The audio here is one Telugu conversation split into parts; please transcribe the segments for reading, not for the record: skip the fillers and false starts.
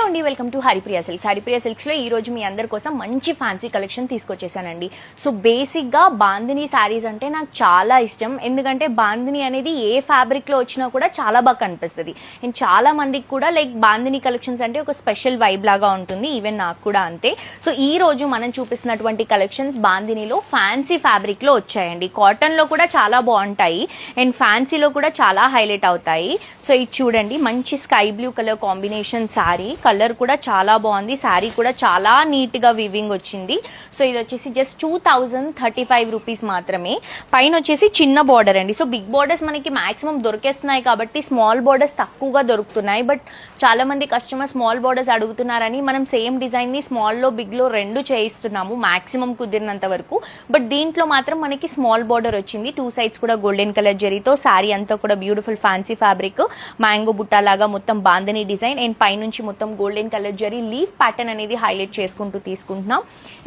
హలో అండి, welcome to Haripriya silks. Haripriya సిల్క్స్లో ఈరోజు మీ అందరి కోసం మంచి ఫ్యాన్సీ కలెక్షన్ తీసుకొచ్చేసానండి. సో బేసిక్గా బాందిని శారీస్ అంటే నాకు చాలా ఇష్టం. ఎందుకంటే బాందిని అనేది ఏ ఫ్యాబ్రిక్లో వచ్చినా కూడా చాలా బాగా కనిపిస్తుంది. అండ్ చాలా మందికి కూడా లైక్ బాందిని కలెక్షన్స్ అంటే ఒక స్పెషల్ వైబ్ లాగా ఉంటుంది. ఈవెన్ నాకు కూడా అంతే. సో ఈ రోజు మనం చూపిస్తున్నటువంటి కలెక్షన్స్ బాందినిలో ఫ్యాన్సీ ఫ్యాబ్రిక్లో వచ్చాయండి. కాటన్లో కూడా చాలా బాగుంటాయి అండ్ ఫ్యాన్సీలో కూడా చాలా హైలైట్ అవుతాయి. సో ఇది చూడండి, మంచి sky blue colour combination sari. Colour కూడా చాలా బాగుంది. శారీ కూడా చాలా నీట్ గా వివింగ్ వచ్చింది. సో ఇది వచ్చేసి జస్ట్ 2035 రూపీస్ మాత్రమే. పైన వచ్చేసి చిన్న బార్డర్ అండి. సో బిగ్ బార్డర్స్ మనకి మాక్సిమం దొరికేస్తున్నాయి కాబట్టి స్మాల్ బార్డర్స్ తక్కువగా దొరుకుతున్నాయి. బట్ చాలా మంది కస్టమర్ స్మాల్ బార్డర్స్ అడుగుతున్నారని మనం సేమ్ డిజైన్ ని స్మాల్ లో బిగ్ లో రెండు చేయిస్తున్నాము మాక్సిమం కుదిరినంత వరకు. బట్ దీంట్లో మాత్రం మనకి స్మాల్ బార్డర్ వచ్చింది. టూ సైడ్స్ కూడా గోల్డెన్ కలర్ జరీతో శారీ అంతా కూడా బ్యూటిఫుల్ ఫ్యాన్సీ ఫ్యాబ్రిక్, మ్యాంగో బుట్ట లాగా మొత్తం బాందని డిజైన్ అండ్ పైనుంచి మొత్తం golden colour zari leaf pattern అనేది హైలైట్ చేసుకుంటూ తీసుకుంటున్నాం.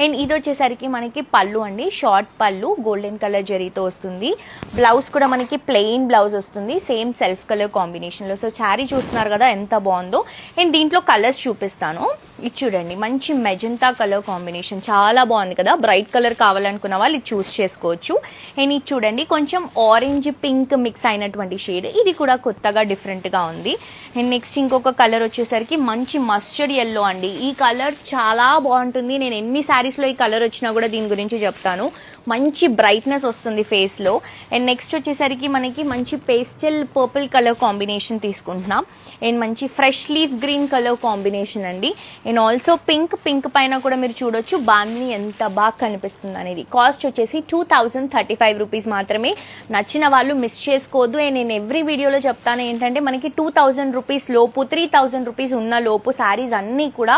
అండ్ ఇది వచ్చేసరికి మనకి పళ్ళు అండి, షార్ట్ పళ్ళు గోల్డెన్ కలర్ జరీతో వస్తుంది. బ్లౌజ్ కూడా మనకి ప్లెయిన్ బ్లౌజ్ వస్తుంది, సేమ్ సెల్ఫ్ కలర్ కాంబినేషన్ లో. సో శారీ చూస్తున్నారు కదా ఎంత బాగుందో. అండ్ దీంట్లో కలర్స్ చూపిస్తాను. ఇది చూడండి, మంచి మెజంతా కలర్ కాంబినేషన్ చాలా బాగుంది కదా. బ్రైట్ కలర్ కావాలనుకున్న వాళ్ళు ఇది చూస్ చేసుకోవచ్చు. అండ్ ఇది చూడండి, కొంచెం ఆరెంజ్ పింక్ మిక్స్ అయినటువంటి షేడ్. ఇది కూడా కొత్తగా డిఫరెంట్ గా ఉంది. అండ్ నెక్స్ట్ ఇంకొక కలర్ వచ్చేసరికి మంచి మస్టర్డ్ ఎల్లో అండి. ఈ కలర్ చాలా బాగుంటుంది. నేను ఎన్ని శారీస్ లో ఈ కలర్ వచ్చినా కూడా దీని గురించి చెప్తాను. మంచి బ్రైట్నెస్ వస్తుంది ఫేస్ లో. అండ్ నెక్స్ట్ వచ్చేసరికి మనకి మంచి పేస్టల్ పర్పుల్ కలర్ కాంబినేషన్ తీసుకుంటున్నాం. అండ్ మంచి fresh leaf green colour combination అండి. అండ్ ఆల్సో పింక్ పైన కూడా మీరు చూడొచ్చు బాందిని ఎంత బాగా కనిపిస్తుంది అనేది. కాస్ట్ వచ్చేసి 2035 రూపీస్ మాత్రమే. నచ్చిన వాళ్ళు మిస్ చేసుకోవద్దు. అండ్ నేను ఎవ్రీ వీడియోలో చెప్తాను ఏంటంటే మనకి 2000 రూపీస్ లోపు 3000 రూపీస్ ఉన్న లోపు శారీస్ అన్నీ కూడా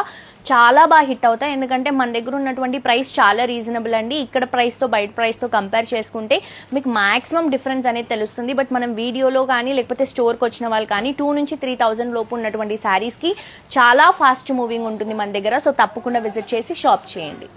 చాలా బాగా హిట్ అవుతాయి. ఎందుకంటే మన దగ్గర ఉన్నటువంటి ప్రైస్ చాలా రీజనబుల్ అండి. ఇక్కడ ప్రైస్తో బయట ప్రైస్తో కంపేర్ చేసుకుంటే మీకు మాక్సిమం డిఫరెన్స్ అనేది తెలుస్తుంది. బట్ మనం వీడియోలో కానీ లేకపోతే స్టోర్కి వచ్చిన వాళ్ళు కానీ 2 నుంచి 3000 లోపు ఉన్నటువంటి శారీస్కి చాలా ఫాస్ట్ మూవింగ్ ఉంటుంది మన దగ్గర. సో తప్పకుండా విజిట్ చేసి షాప్ చేయండి.